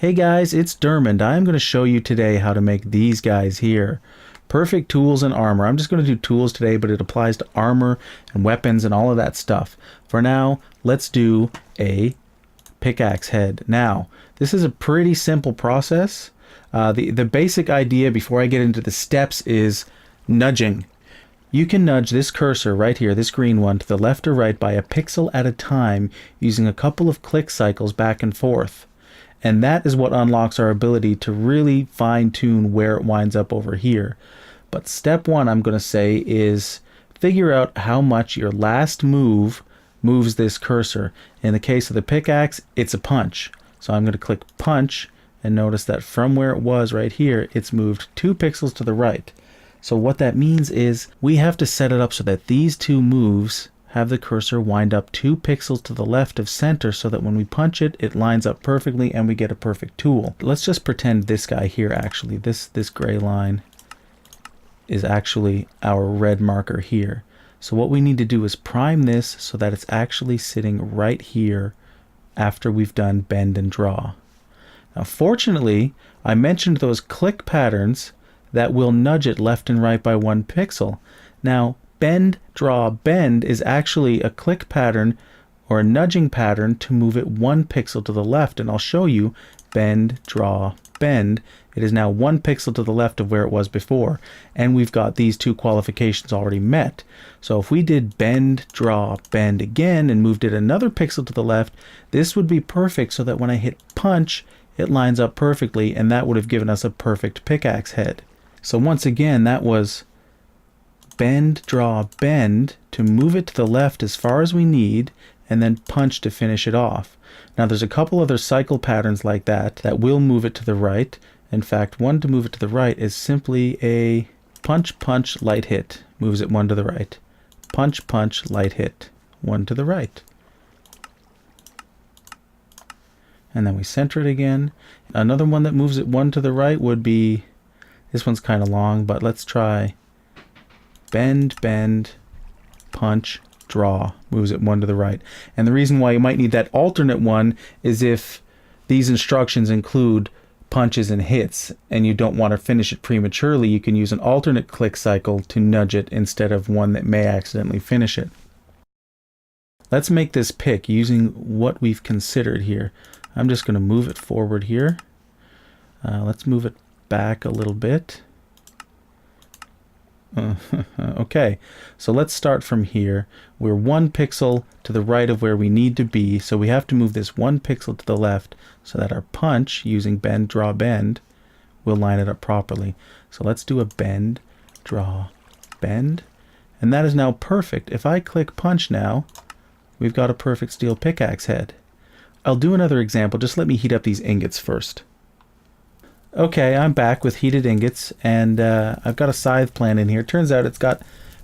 Hey guys, it's Dermond. I'm going to show you today how to make these guys here. Perfect tools and armor. I'm just going to do tools today, but it applies to armor and weapons and all of that stuff. For now, let's do a pickaxe head. Now, this is a pretty simple process. The basic idea before I get into the steps is nudging. You can nudge this cursor right here, this green one, to the left or right by a pixel at a time using a couple of click cycles back and forth. And that is what unlocks our ability to really fine-tune where it winds up over here. But step one, I'm going to say, is figure out how much your last move moves this cursor. In the case of the pickaxe, it's a punch. So I'm going to click punch and notice that from where it was right here, it's moved 2 pixels to the right. So what that means is we have to set it up so that these two moves have the cursor wind up 2 pixels to the left of center so that when we punch it, it lines up perfectly and we get a perfect tool. Let's just pretend this guy here actually, this gray line is actually our red marker here. So what we need to do is prime this so that it's actually sitting right here after we've done bend and draw. Now fortunately, I mentioned those click patterns that will nudge it left and right by 1 pixel. Now, bend, draw, bend is actually a click pattern or a nudging pattern to move it 1 pixel to the left, and I'll show you bend, draw, bend. It is now 1 pixel to the left of where it was before, and we've got these 2 qualifications already met. So if we did bend, draw, bend again and moved it another pixel to the left, this would be perfect so that when I hit punch, it lines up perfectly, and that would have given us a perfect pickaxe head. So once again, that was bend, draw, bend to move it to the left as far as we need, and then punch to finish it off. Now there's a couple other cycle patterns like that will move it to the right. In fact, one to move it to the right is simply a punch, punch, light hit. Moves it 1 to the right. Punch, punch, light hit. 1 to the right. And then we center it again. Another one that moves it 1 to the right would be, this one's kind of long, but let's try bend, bend, punch, draw. Moves it 1 to the right. And the reason why you might need that alternate one is if these instructions include punches and hits and you don't want to finish it prematurely, you can use an alternate click cycle to nudge it instead of one that may accidentally finish it. Let's make this pick using what we've considered here. I'm just going to move it forward here. Let's move it back a little bit. Okay, so let's start from here. We're 1 pixel to the right of where we need to be, so we have to move this 1 pixel to the left so that our punch, using bend, draw, bend, will line it up properly. So let's do a bend, draw, bend, and that is now perfect. If I click punch now, we've got a perfect steel pickaxe head. I'll do another example. Just let me heat up these ingots first. Okay, I'm back with heated ingots, and I've got a scythe plan in here. Turns out it's got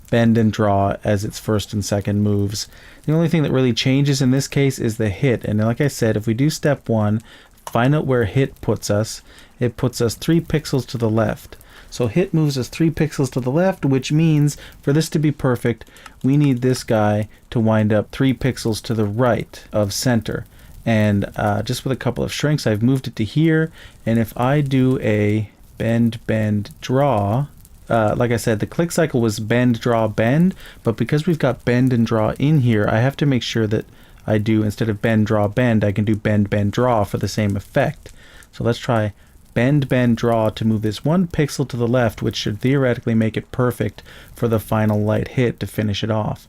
bend and draw as its first and second moves. The only thing that really changes in this case is the hit, and like I said, if we do step 1, find out where hit puts us, it puts us 3 pixels to the left. So hit moves us 3 pixels to the left, which means for this to be perfect, we need this guy to wind up 3 pixels to the right of center. And just with a couple of shrinks, I've moved it to here. And if I do a bend, bend, draw, like I said, the click cycle was bend, draw, bend. But because we've got bend and draw in here, I have to make sure that I do, instead of bend, draw, bend, I can do bend, bend, draw for the same effect. So let's try bend, bend, draw to move this 1 pixel to the left, which should theoretically make it perfect for the final light hit to finish it off.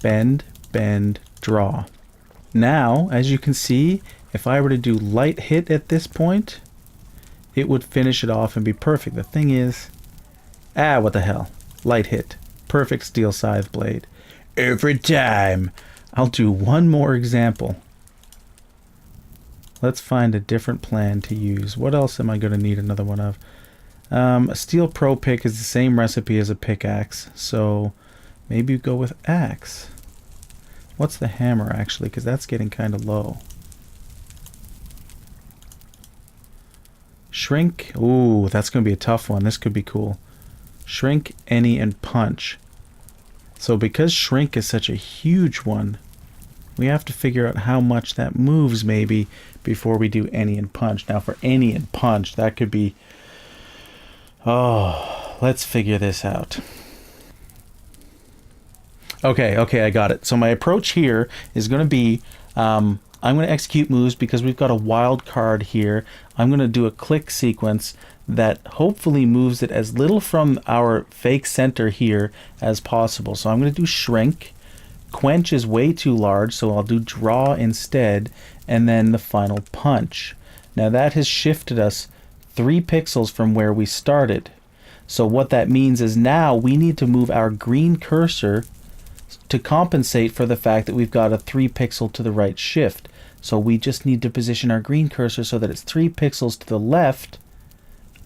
Bend, bend, draw. Now, as you can see, if I were to do light hit at this point, it would finish it off and be perfect. The thing is, what the hell? Light hit. Perfect steel scythe blade. Every time. I'll do one more example. Let's find a different plan to use. What else am I going to need another one of? A steel pro pick is the same recipe as a pickaxe, so maybe go with axe. What's the hammer actually? Because that's getting kind of low. Shrink. Ooh, that's going to be a tough one. This could be cool. Shrink, any, and punch. So because shrink is such a huge one, We have to figure out how much that moves maybe before we do any and punch. Now for any and punch, that could be... Oh, let's figure this out. Okay, I got it. So my approach here is going to be, I'm going to execute moves because we've got a wild card here. I'm going to do a click sequence that hopefully moves it as little from our fake center here as possible. So I'm going to do shrink. Quench is way too large, so I'll do draw instead, and then the final punch. Now that has shifted us 3 pixels from where we started. So what that means is now we need to move our green cursor to compensate for the fact that we've got a 3 pixel to the right shift. So we just need to position our green cursor so that it's 3 pixels to the left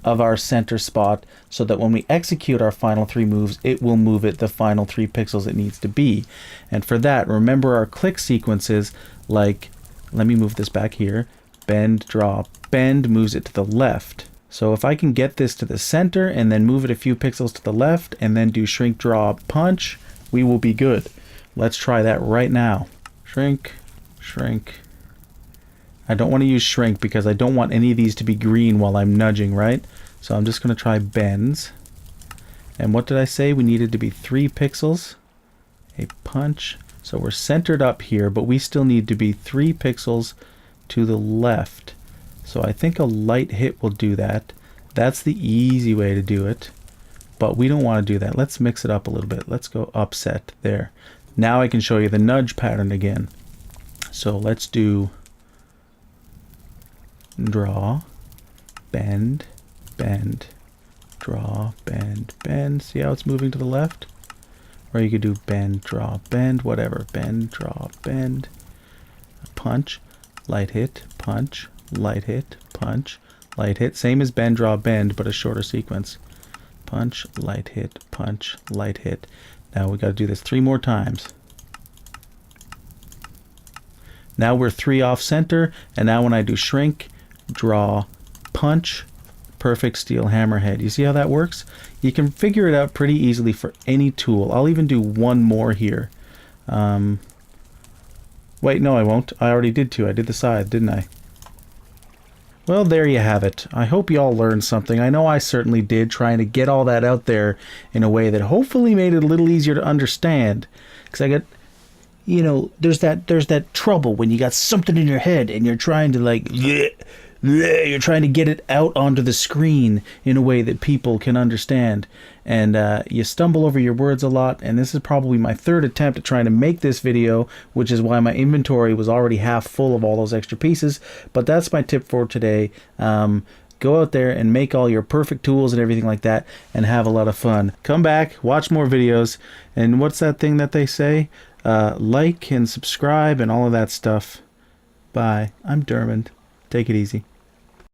of our center spot, so that when we execute our final 3 moves, it will move it the final 3 pixels it needs to be. And for that, remember our click sequences, like, let me move this back here, bend, draw, bend moves it to the left. So if I can get this to the center and then move it a few pixels to the left and then do shrink, draw, punch, we will be good. Let's try that right now. Shrink, shrink. I don't want to use shrink because I don't want any of these to be green while I'm nudging, right? So I'm just going to try bends. And what did I say? We needed to be 3 pixels. A punch. So we're centered up here, but we still need to be 3 pixels to the left. So I think a light hit will do that. That's the easy way to do it. But we don't want to do that. Let's mix it up a little bit. Let's go upset there. Now I can show you the nudge pattern again. So let's do draw, bend, bend, draw, bend, bend. See how it's moving to the left? Or you could do bend, draw, bend, whatever. Bend, draw, bend, punch, light hit, punch, light hit, punch, light hit. Same as bend, draw, bend, but a shorter sequence. Punch, light hit, punch, light hit. Now we got to do this 3 more times. Now we're 3 off center, and now when I do shrink, draw, punch, perfect steel hammerhead. You see how that works? You can figure it out pretty easily for any tool. I'll even do 1 more here. Wait, no I won't. I already did 2. I did the side, didn't I? Well, there you have it. I hope you all learned something. I know I certainly did, trying to get all that out there in a way that hopefully made it a little easier to understand. Because I got, you know, there's that trouble when you got something in your head and you're trying to like, you're trying to get it out onto the screen in a way that people can understand. And you stumble over your words a lot, and this is probably my 3rd attempt at trying to make this video, which is why my inventory was already half full of all those extra pieces. But that's my tip for today. Go out there and make all your perfect tools and everything like that, and have a lot of fun. Come back, watch more videos, and what's that thing that they say? Like and subscribe and all of that stuff. Bye. I'm Dermond. Take it easy.